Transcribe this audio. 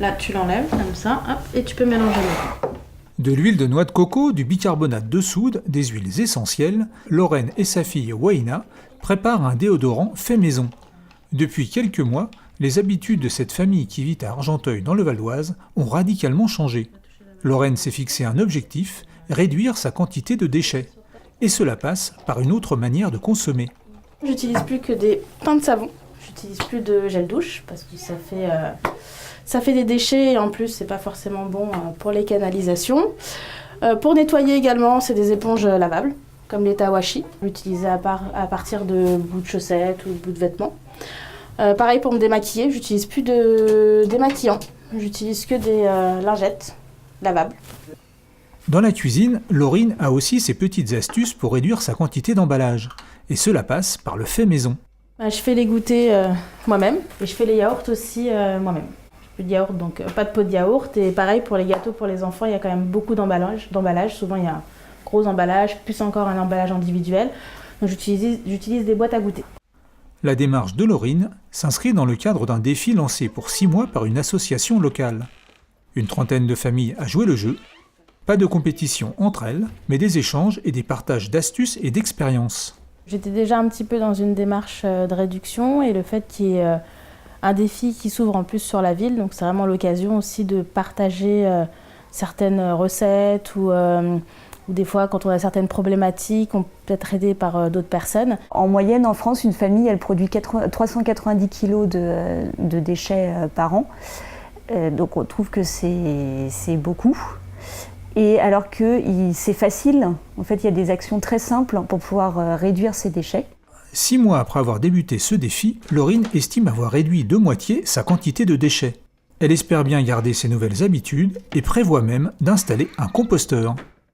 Là, tu l'enlèves comme ça, hop, et tu peux mélanger maintenant. De l'huile de noix de coco, du bicarbonate de soude, des huiles essentielles, Lorraine et sa fille Waina préparent un déodorant fait maison. Depuis quelques mois, les habitudes de cette famille qui vit à Argenteuil dans le Val d'Oise ont radicalement changé. Lorraine s'est fixé un objectif, réduire sa quantité de déchets. Et cela passe par une autre manière de consommer. J'utilise plus que des pains de savon. J'utilise plus de gel douche parce que ça fait des déchets et en plus c'est pas forcément bon pour les canalisations. Pour nettoyer également, c'est des éponges lavables comme les Tawashi, utilisées à partir de bouts de chaussettes ou de bouts de vêtements. Pareil pour me démaquiller, j'utilise plus de démaquillant. J'utilise que des lingettes lavables. Dans la cuisine, Laurine a aussi ses petites astuces pour réduire sa quantité d'emballage. Et cela passe par le fait maison. Je fais les goûters moi-même et je fais les yaourts aussi moi-même. Plus de yaourt, donc pas de pot de yaourt. Et pareil pour les gâteaux pour les enfants, il y a quand même beaucoup d'emballage. Souvent il y a un gros emballage, plus encore un emballage individuel. Donc j'utilise des boîtes à goûter. La démarche de Laurine s'inscrit dans le cadre d'un défi lancé pour 6 mois par une association locale. Une trentaine de familles a joué le jeu. Pas de compétition entre elles, mais des échanges et des partages d'astuces et d'expériences. J'étais déjà un petit peu dans une démarche de réduction et le fait qu'il y ait un défi qui s'ouvre en plus sur la ville, donc c'est vraiment l'occasion aussi de partager certaines recettes ou des fois quand on a certaines problématiques, on peut être aidé par d'autres personnes. En moyenne en France, une famille elle produit 390 kg de déchets par an, donc on trouve que c'est beaucoup. Et alors que c'est facile, en fait il y a des actions très simples pour pouvoir réduire ces déchets. 6 mois après avoir débuté ce défi, Laurine estime avoir réduit de moitié sa quantité de déchets. Elle espère bien garder ses nouvelles habitudes et prévoit même d'installer un composteur.